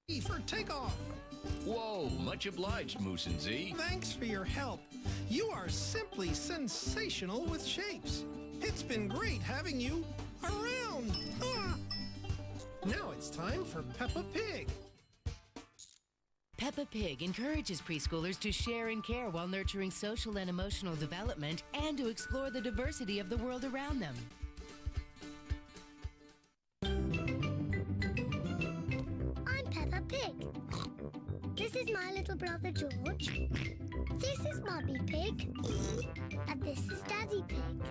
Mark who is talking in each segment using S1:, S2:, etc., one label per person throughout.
S1: For takeoff.
S2: Whoa, much obliged, Moose and Z.
S1: Thanks for your help. You are simply sensational with shapes. It's been great having you around. Now it's time for Peppa Pig.
S3: Peppa Pig encourages preschoolers to share and care while nurturing social and emotional development and to explore the diversity of the world around them.
S4: I'm Peppa Pig. This is my little brother George. This is Mummy Pig. And this is Daddy Pig.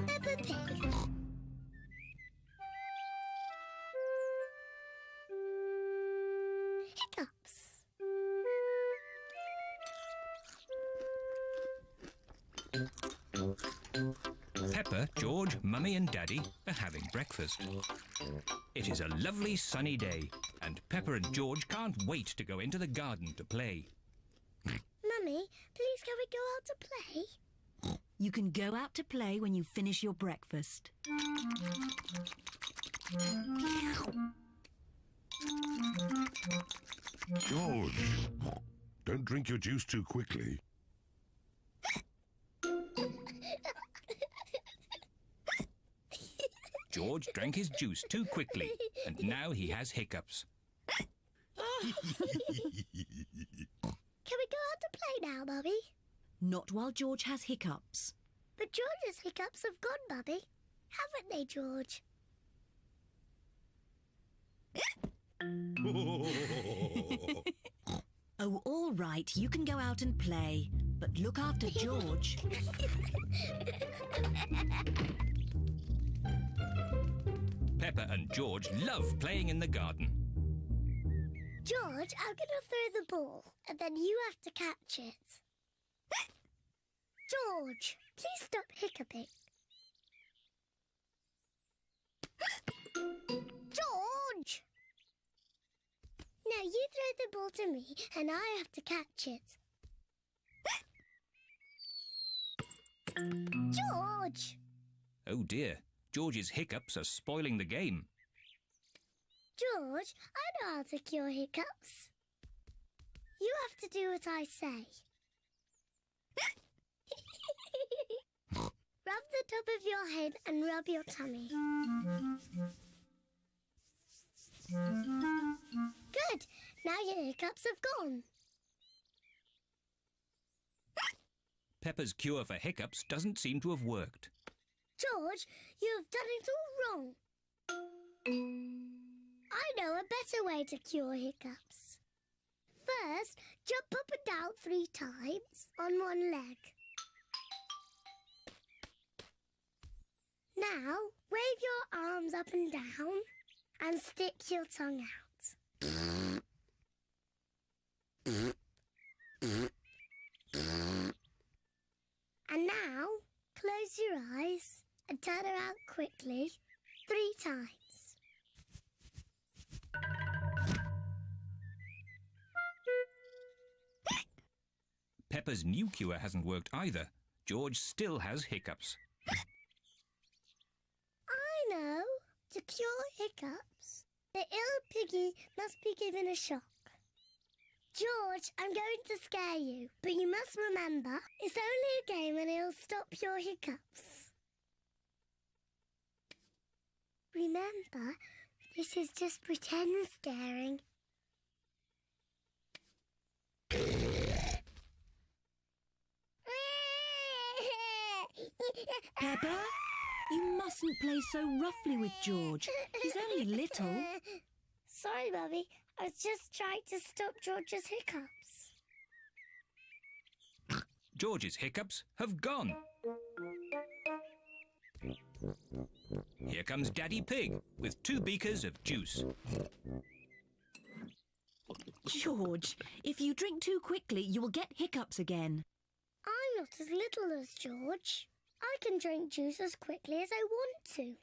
S4: Peppa Pig. Hiccups.
S5: Peppa, George, Mummy and Daddy are having breakfast. It is a lovely sunny day and Peppa and George can't wait to go into the garden to play.
S4: Mummy, please can we go out to play?
S6: You can go out to play when you finish your breakfast.
S7: George, don't drink your juice too quickly.
S5: George drank his juice too quickly and now he has hiccups.
S4: Can we go out to play now, Mummy?
S6: Not while George has hiccups.
S4: But George's hiccups have gone, Mummy. Haven't they, George?
S6: Oh, all right, you can go out and play, but look after George.
S5: Peppa and George love playing in the garden.
S4: George, I'm going to throw the ball, and then you have to catch it. George, please stop hiccuping. George! Now you throw the ball to me, and I have to catch it. George!
S5: Oh dear, George's hiccups are spoiling the game.
S4: George, I know how to cure hiccups. You have to do what I say. Rub the top of your head and rub your tummy. Good. Now your hiccups have gone.
S5: Peppa's cure for hiccups doesn't seem to have worked.
S4: George, you have done it all wrong. I know a better way to cure hiccups. First, jump up and down 3 times on one leg. Now, wave your arms up and down and stick your tongue out. And now, close your eyes and turn around quickly 3 times.
S5: Peppa's new cure hasn't worked either. George still has hiccups.
S4: I know. To cure hiccups, the ill piggy must be given a shock. George, I'm going to scare you, but you must remember, it's only a game and it'll stop your hiccups. Remember, this is just pretend scaring.
S6: Peppa, you mustn't play so roughly with George. He's only little.
S4: Sorry, Mummy. I was just trying to stop George's hiccups.
S5: George's hiccups have gone. Here comes Daddy Pig with 2 beakers of juice.
S6: George, if you drink too quickly, you will get hiccups again.
S4: I'm not as little as George. I can drink juice as quickly as I want to.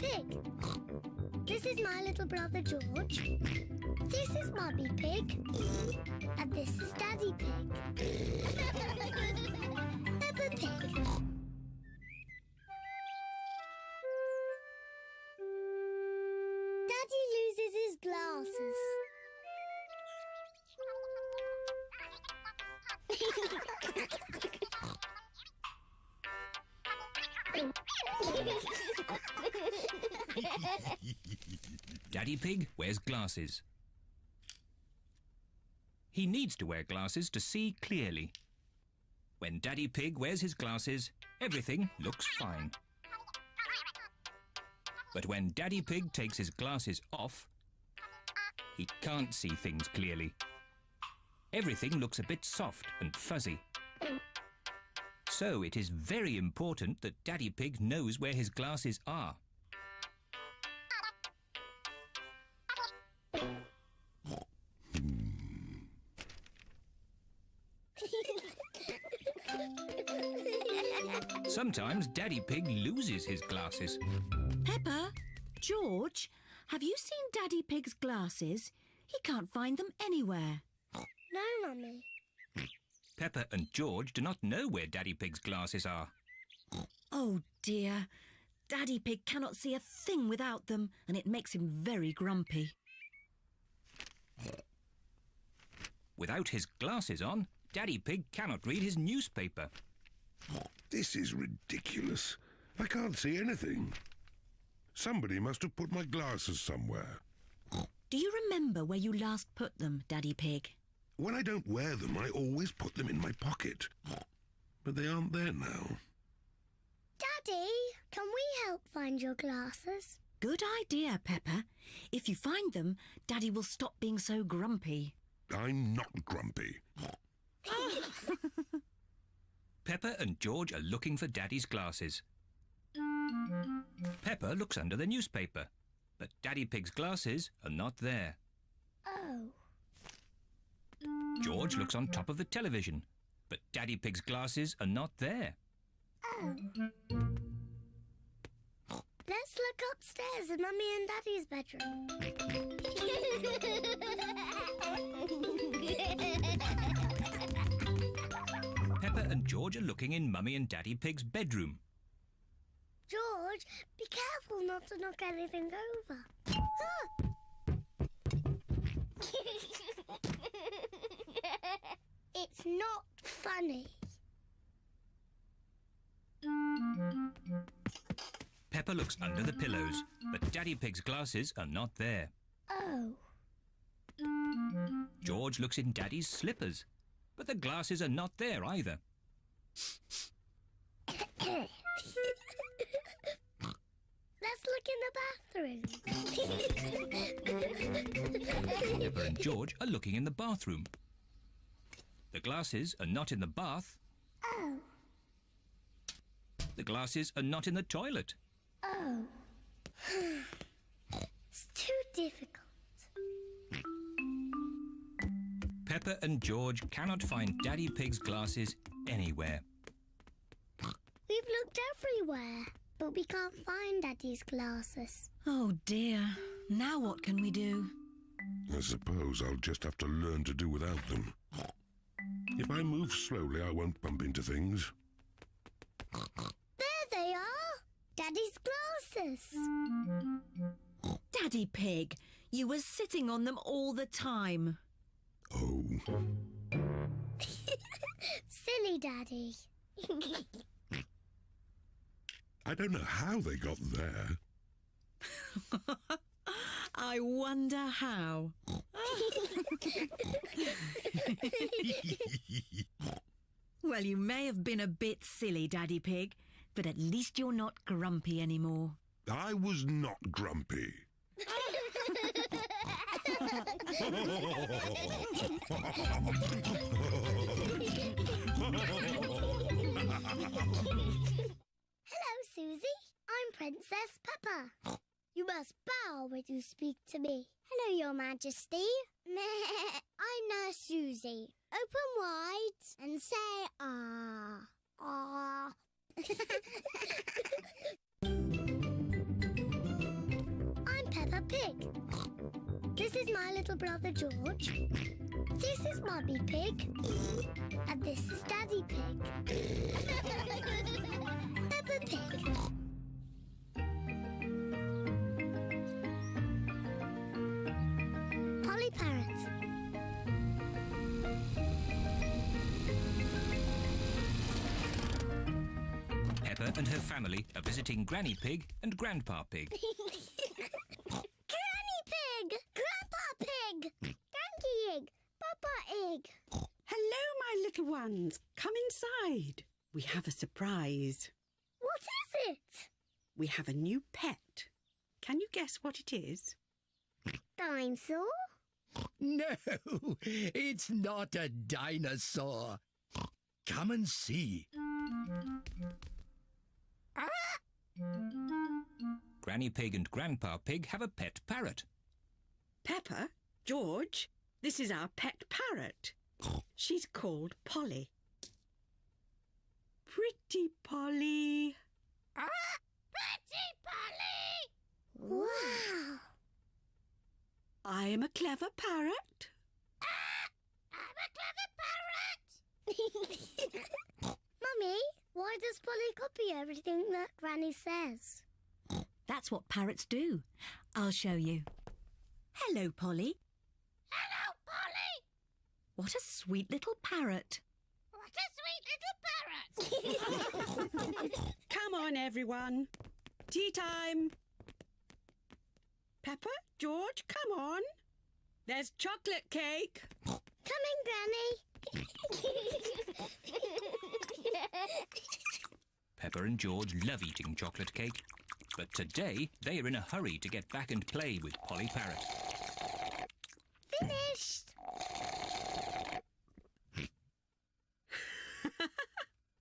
S4: Pig. This is my little brother George. This is Mummy Pig. And this is Daddy Pig. Peppa Pig. Daddy loses his glasses.
S5: Daddy Pig wears glasses. He needs to wear glasses to see clearly. When Daddy Pig wears his glasses, everything looks fine. But when Daddy Pig takes his glasses off, he can't see things clearly. Everything looks a bit soft and fuzzy. So it is very important that Daddy Pig knows where his glasses are. Sometimes Daddy Pig loses his glasses.
S6: Peppa, George, have you seen Daddy Pig's glasses? He can't find them anywhere.
S4: No, Mummy.
S5: Peppa and George do not know where Daddy Pig's glasses are.
S6: Oh dear. Daddy Pig cannot see a thing without them, and it makes him very grumpy.
S5: Without his glasses on, Daddy Pig cannot read his newspaper.
S7: This is ridiculous. I can't see anything. Somebody must have put my glasses somewhere.
S6: Do you remember where you last put them, Daddy Pig?
S7: When I don't wear them, I always put them in my pocket. But they aren't there now.
S4: Daddy, can we help find your glasses?
S6: Good idea, Peppa. If you find them, Daddy will stop being so grumpy.
S7: I'm not grumpy.
S5: Peppa and George are looking for Daddy's glasses. Peppa looks under the newspaper, but Daddy Pig's glasses are not there.
S4: Oh.
S5: George looks on top of the television, but Daddy Pig's glasses are not there.
S4: Oh. Let's look upstairs in Mummy and Daddy's bedroom.
S5: Peppa and George are looking in Mummy and Daddy Pig's bedroom.
S4: George, be careful not to knock anything over. Ah! It's not funny.
S5: Peppa looks under the pillows, but Daddy Pig's glasses are not there.
S4: Oh.
S5: George looks in Daddy's slippers, but the glasses are not there either.
S4: Let's look in the bathroom.
S5: Peppa and George are looking in the bathroom. The glasses are not in the bath.
S4: Oh.
S5: The glasses are not in the toilet.
S4: Oh. It's too difficult.
S5: Peppa and George cannot find Daddy Pig's glasses anywhere.
S4: We've looked everywhere, but we can't find Daddy's glasses.
S6: Oh dear. Now what can we do?
S7: I suppose I'll just have to learn to do without them. If I move slowly, I won't bump into things.
S4: There they are! Daddy's glasses!
S6: Daddy Pig, you were sitting on them all the time.
S7: Oh.
S4: Silly Daddy.
S7: I don't know how they got there.
S6: I wonder how. Well, you may have been a bit silly, Daddy Pig, but at least you're not grumpy anymore.
S7: I was not grumpy.
S4: Hello, Susie. I'm Princess Peppa. You must bow when you speak to me. Hello, Your Majesty. I'm Nurse Susie. Open wide and say ah. Ah. Pig. This is my little brother George. This is Mummy Pig. And this is Daddy Pig. Peppa Pig. Polly Parrot.
S5: Peppa and her family are visiting Granny Pig and Grandpa Pig.
S4: Granny Pig! Grandpa Pig! Granky Egg! Papa Egg!
S8: Hello, my little ones. Come inside. We have a surprise.
S4: What is it?
S8: We have a new pet. Can you guess what it is?
S4: Dinosaur?
S2: No, it's not a dinosaur. Come and see.
S5: Granny Pig and Grandpa Pig have a pet parrot.
S8: Peppa, George, this is our pet parrot. She's called Polly. Pretty Polly.
S4: Pretty Polly! Wow!
S8: I am a clever parrot.
S4: I'm a clever parrot! Mummy, why does Polly copy everything that Granny says?
S6: That's what parrots do. I'll show you. Hello, Polly.
S4: Hello, Polly!
S6: What a sweet little parrot.
S4: What a sweet little parrot!
S8: Come on, everyone. Tea time. Peppa, George, come on. There's chocolate cake.
S4: Coming, Granny.
S5: Peppa and George love eating chocolate cake, but today they are in a hurry to get back and play with Polly Parrot.
S4: Finished.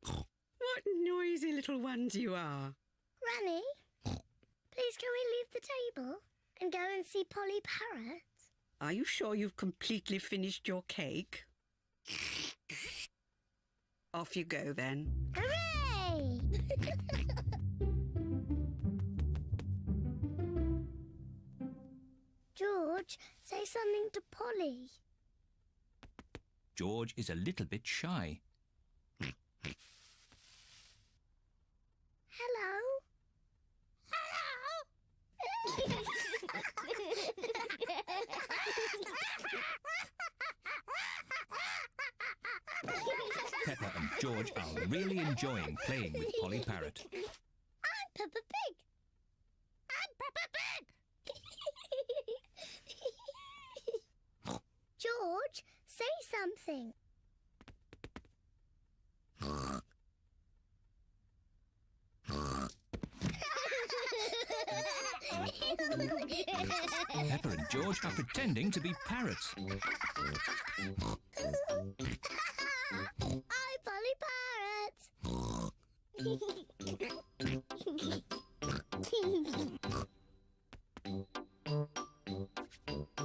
S8: What noisy little ones you are.
S4: Granny, please can we leave the table and go and see Polly Parrot?
S8: Are you sure you've completely finished your cake? Off you go then.
S4: Hooray! George, say something to Polly.
S5: George is a little bit shy.
S4: Hello? Hello?
S5: Peppa and George are really enjoying playing with Polly Parrot.
S4: I'm Peppa Pig. I'm Peppa Pig. George, say something.
S5: Peppa and George are pretending to be parrots.
S4: I'm Polly Parrot.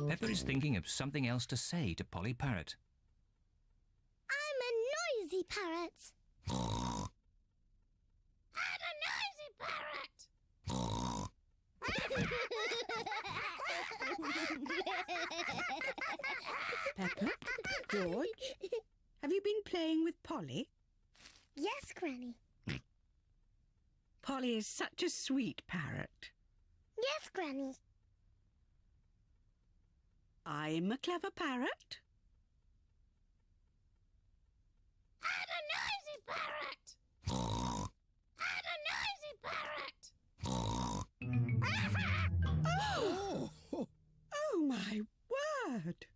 S5: Peppa is thinking of something else to say to Polly Parrot.
S4: I'm a noisy parrot. I'm a noisy parrot.
S8: Peppa, George, have you been playing with Polly?
S4: Yes, Granny.
S8: Polly is such a sweet parrot.
S4: Yes, Granny.
S8: I'm a clever parrot.
S4: I'm a noisy parrot. I'm a noisy parrot.
S8: Oh, my word.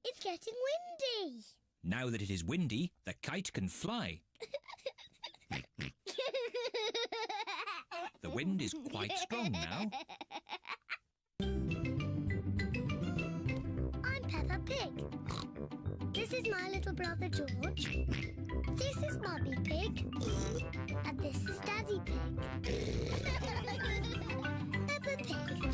S4: It's getting windy.
S5: Now that it is windy, the kite can fly. The wind is quite strong now.
S4: I'm Peppa Pig. This This is my little brother George. This is Mummy Pig. And this is Daddy Pig. Peppa Pig.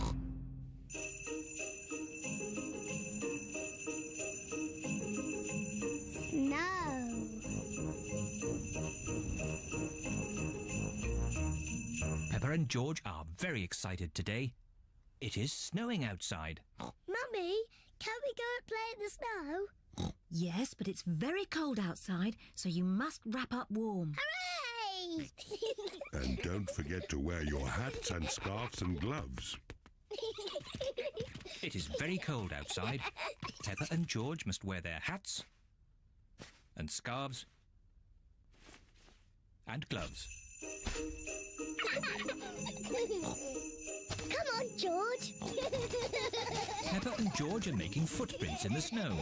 S4: Snow.
S5: Peppa and George are very excited today. It is snowing outside.
S4: Mummy, can we go and play in the snow?
S6: Yes, but it's very cold outside, so you must wrap up warm.
S4: Hooray!
S7: And don't forget to wear your hats and scarves and gloves.
S5: It is very cold outside. Peppa and George must wear their hats and scarves and gloves.
S4: Come on, George.
S5: Peppa and George are making footprints in the snow.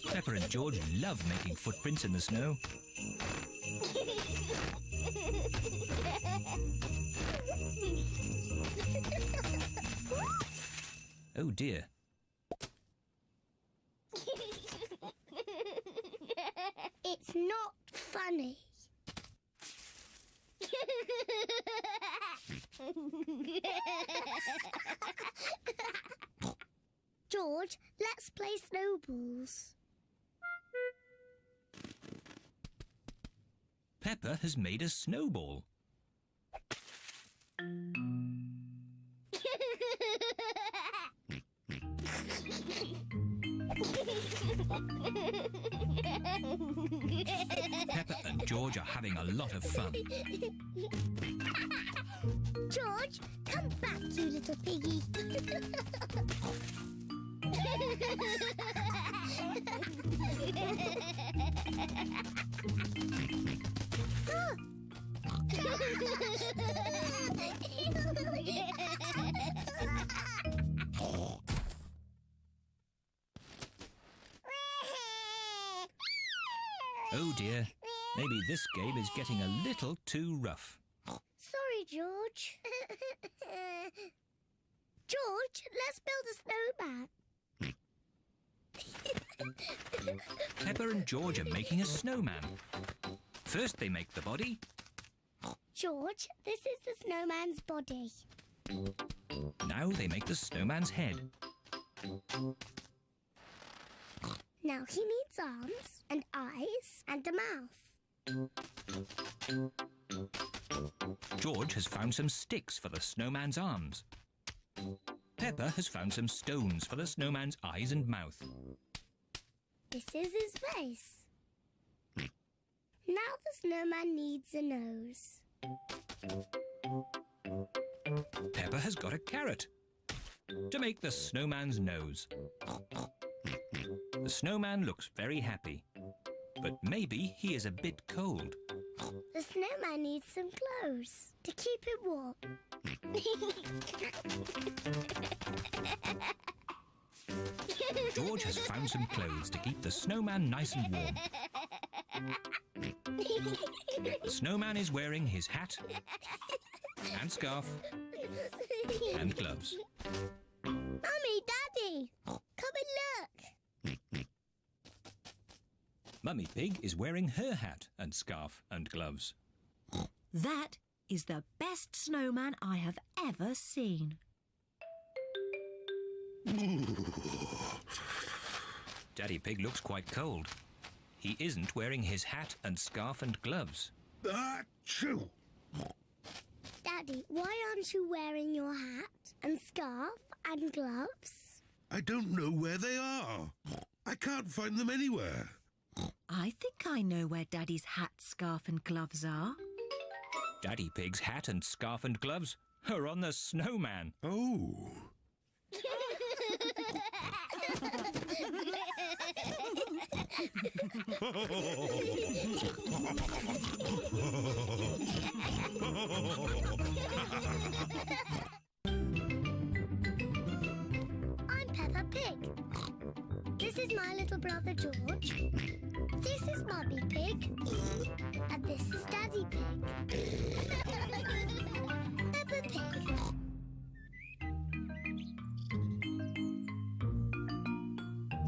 S5: Peppa and George love making footprints in the snow. Oh dear.
S4: It's not funny. George, let's play snowballs.
S5: Peppa has made a snowball. Peppa and George are having a lot of fun.
S4: George, come back, you little piggy.
S5: Oh dear, maybe this game is getting a little too rough.
S4: Sorry, George. George, let's build a snowman.
S5: Peppa and George are making a snowman. First they make the body.
S4: George, this is the snowman's body.
S5: Now they make the snowman's head.
S4: Now he needs arms and eyes and a mouth.
S5: George has found some sticks for the snowman's arms. Peppa has found some stones for the snowman's eyes and mouth.
S4: This is his face. Now the snowman needs a nose.
S5: Peppa has got a carrot to make the snowman's nose. The snowman looks very happy, but maybe he is a bit cold.
S4: The snowman needs some clothes to keep it warm.
S5: George has found some clothes to keep the snowman nice and warm. The snowman is wearing his hat and scarf and gloves.
S4: Mummy, Daddy, come and look.
S5: Mummy Pig is wearing her hat and scarf and gloves.
S6: That is the best snowman I have ever seen.
S5: Daddy Pig looks quite cold. He isn't wearing his hat and scarf and gloves.
S7: Achoo!
S4: Daddy, why aren't you wearing your hat and scarf and gloves?
S7: I don't know where they are. I can't find them anywhere.
S6: I think I know where Daddy's hat, scarf and gloves are.
S5: Daddy Pig's hat and scarf and gloves are on the snowman.
S7: Oh.
S4: I'm Peppa Pig. This is my little brother George. This is Mummy Pig. And this is Daddy Pig. Peppa Pig.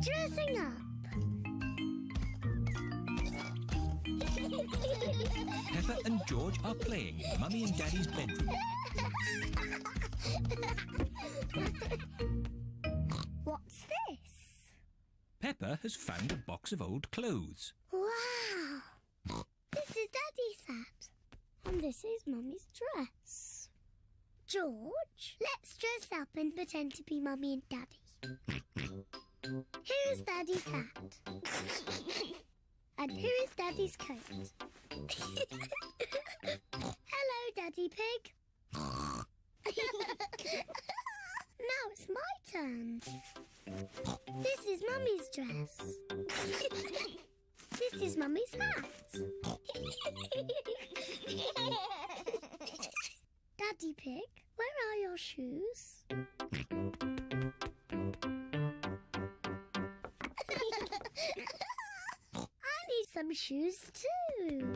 S4: Dressing up.
S5: Peppa and George are playing in Mummy and Daddy's bedroom.
S4: What's this?
S5: Peppa has found a box of old clothes.
S4: Wow! This is Daddy's hat. And this is Mummy's dress. George, let's dress up and pretend to be Mummy and Daddy. Here is Daddy's hat. And here is Daddy's coat. Hello, Daddy Pig. Now it's my turn. This is Mummy's dress. This is Mummy's hat. Daddy Pig, where are your shoes? I need some shoes too.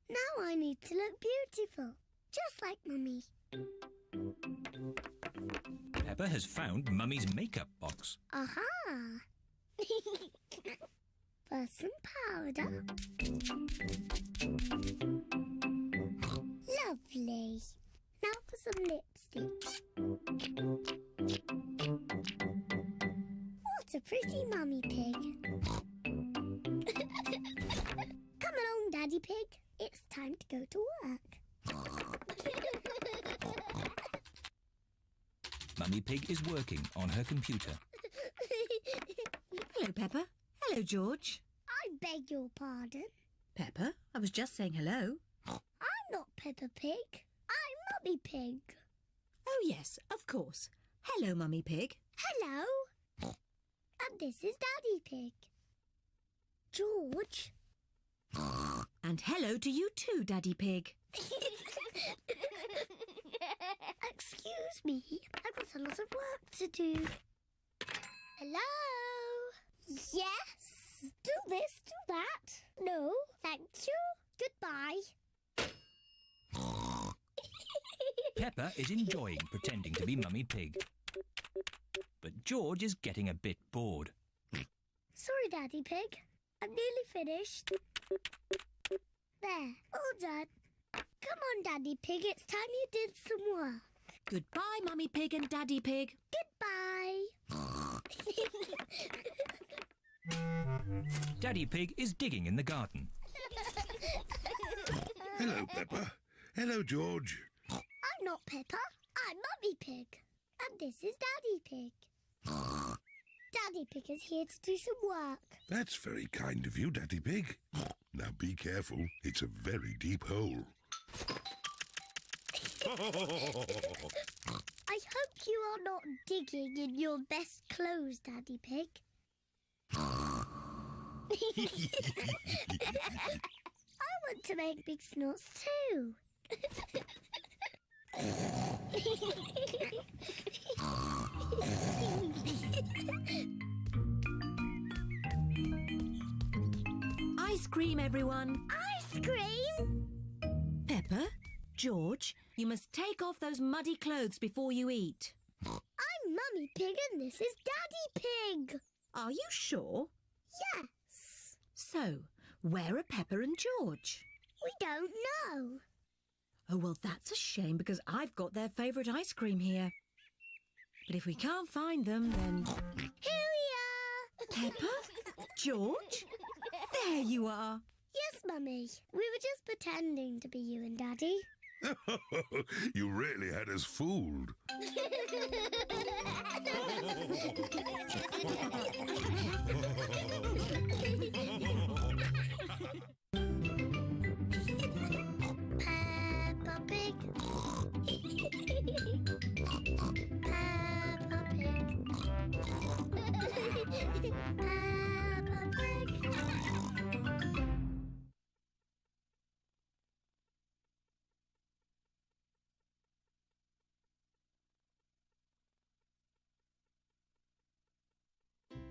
S4: Now I need to look beautiful, just like Mummy.
S5: Peppa has found Mummy's makeup box.
S4: Aha! First some powder. Lovely. Now for some lipstick. What a pretty Mummy Pig. Come along, Daddy Pig. It's time to go to work.
S5: Mummy Pig is working on her computer.
S6: Hello, Peppa. Hello, George.
S4: I beg your pardon.
S6: Peppa, I was just saying hello.
S4: I'm not Peppa Pig. I'm Mummy Pig.
S6: Oh, yes, of course. Hello, Mummy Pig.
S4: Hello. And this is Daddy Pig. George.
S6: And hello to you too, Daddy Pig.
S4: Excuse me, I've got a lot of work to do. Hello? Yes? Do this, do that. No, thank you. Goodbye.
S5: Peppa is enjoying pretending to be Mummy Pig. But George is getting a bit bored.
S4: Sorry, Daddy Pig. I'm nearly finished. There, all done. Come on, Daddy Pig, it's time you did some work.
S6: Goodbye, Mummy Pig and Daddy Pig.
S4: Goodbye.
S5: Daddy Pig is digging in the garden.
S7: Hello, Peppa. Hello, George.
S4: I'm not Peppa, I'm Mummy Pig. And this is Daddy Pig. Daddy Pig is here to do some work.
S7: That's very kind of you, Daddy Pig. Now be careful, it's a very deep hole.
S4: I hope you are not digging in your best clothes, Daddy Pig. I want to make big snorts too.
S6: Ice cream, everyone.
S4: Ice cream?
S6: Peppa, George, you must take off those muddy clothes before you eat.
S4: I'm Mummy Pig and this is Daddy Pig.
S6: Are you sure?
S4: Yes.
S6: So, where are Peppa and George?
S4: We don't know.
S6: Oh, well, that's a shame because I've got their favourite ice cream here. But if we can't find them, then...
S4: Here we are.
S6: Peppa? George? There you are.
S4: Yes, Mummy. We were just pretending to be you and Daddy.
S7: You really had us fooled.
S4: Peppa Pig. Peppa Pig. Peppa Pig.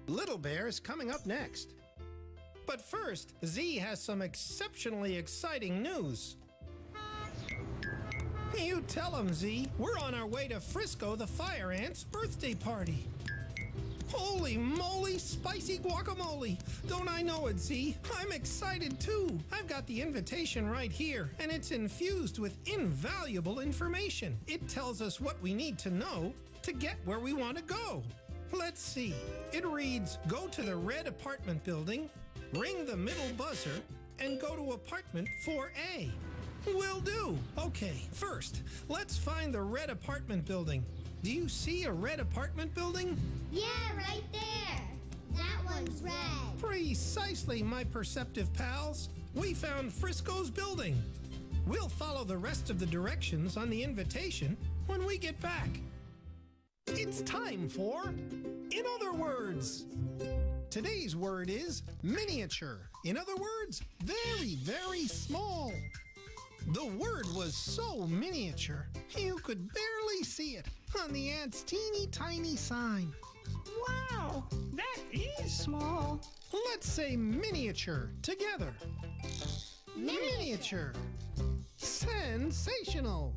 S1: Little Bear is coming up next. But first, Z has some exceptionally exciting news. You tell 'em, Z. We're on our way to Frisco the Fire Ant's birthday party. Holy moly, spicy guacamole. Don't I know it, Z? I'm excited too. I've got the invitation right here, and it's infused with invaluable information. It tells us what we need to know to get where we want to go. Let's see. It reads, go to the red apartment building, ring the middle buzzer, and go to apartment 4A. Will do. Okay, first, let's find the red apartment building. Do you see a red apartment building?
S4: Yeah, right there. That one's red.
S1: Precisely, my perceptive pals. We found Frisco's building. We'll follow the rest of the directions on the invitation when we get back. It's time for In Other Words. Today's word is miniature. In other words, very, very small. The word was so miniature, you could barely see it on the ant's teeny tiny sign.
S9: Wow, that is small.
S1: Let's say miniature together. Miniature. Sensational.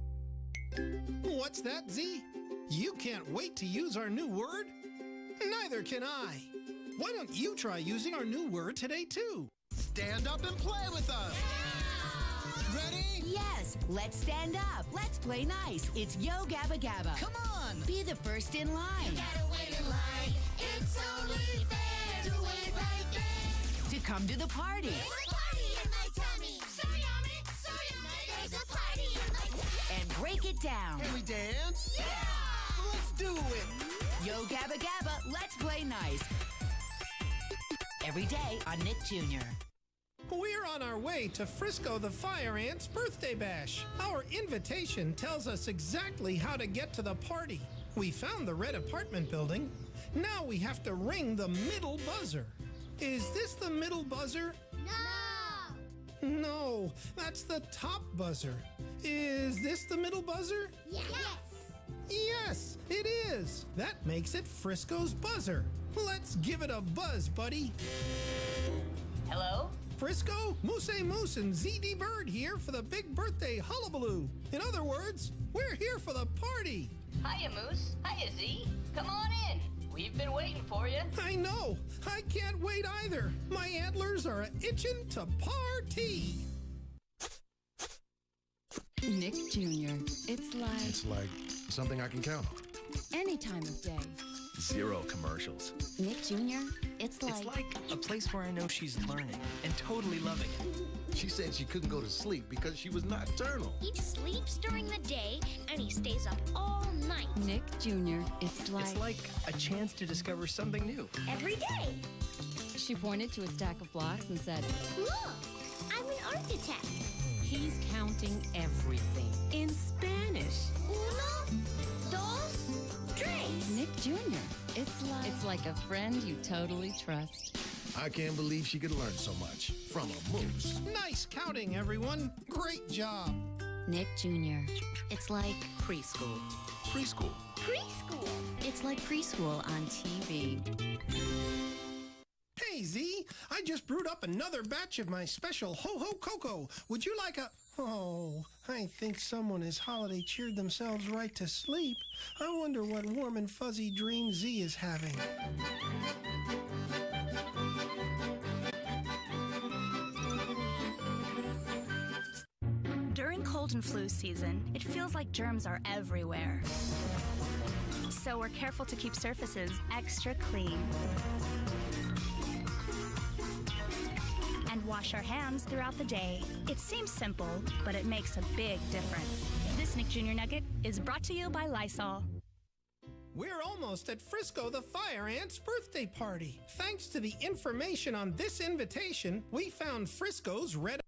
S1: What's that, Z? You can't wait to use our new word? Neither can I. Why don't you try using our new word today, too?
S10: Stand up and play with us. Ready?
S3: Yes, let's stand up. Let's play nice. It's Yo Gabba Gabba.
S10: Come on.
S3: Be the first in line.
S11: Gotta wait in line. It's only fair to wait right there.
S3: To come to the party.
S11: There's a party in my tummy. So yummy, so yummy. There's a party in my tummy.
S3: And break it down.
S10: Can we dance?
S11: Yeah!
S10: Let's do it.
S3: Yo Gabba Gabba, let's play nice. Every day on Nick Jr.
S1: We're on our way to Frisco the Fire Ant's birthday bash. Our invitation tells us exactly how to get to the party. We found the red apartment building. Now we have to ring the middle buzzer. Is this the middle buzzer?
S4: No!
S1: No, that's the top buzzer. Is this the middle buzzer?
S4: Yes!
S1: Yes, it is. That makes it Frisco's buzzer. Let's give it a buzz, buddy.
S12: Hello?
S1: Frisco, Moose Moose and ZD Bird here for the big birthday hullabaloo. In other words, we're here for the party.
S12: Hiya, Moose. Hiya, Z. Come on in. We've been waiting for you.
S1: I know. I can't wait either. My antlers are itching to party.
S13: Nick Jr. It's like
S14: something I can count on.
S13: any time of day.
S15: 0 commercials.
S13: Nick Jr. It's
S15: like a place where I know she's learning and totally loving it.
S14: She said she couldn't go to sleep because she was nocturnal.
S4: He sleeps during the day and he stays up all night.
S13: Nick Jr. It's
S15: like a chance to discover something new.
S4: Every day.
S13: She pointed to a stack of blocks and said,
S4: Look, I'm an architect.
S13: he's counting everything.
S8: In Spanish.
S4: Uno, dos, tres.
S13: Nick Jr. It's like a friend you totally trust.
S14: I can't believe she could learn so much from a moose.
S1: Nice counting, everyone. Great job.
S13: Nick Jr. It's like preschool.
S15: Preschool.
S4: Preschool.
S13: It's like preschool on TV.
S1: Hey, Z, I just brewed up another batch of my special Ho-Ho Cocoa. Would you like a... Oh, I think someone has holiday cheered themselves right to sleep. I wonder what warm and fuzzy dream Z is having.
S16: During cold and flu season, it feels like germs are everywhere. So we're careful to keep surfaces extra clean. And wash our hands throughout the day. It seems simple, but it makes a big difference. This Nick Jr. Nugget is brought to you by Lysol.
S1: We're almost at Frisco the Fire Ant's birthday party. Thanks to the information on this invitation, we found Frisco's red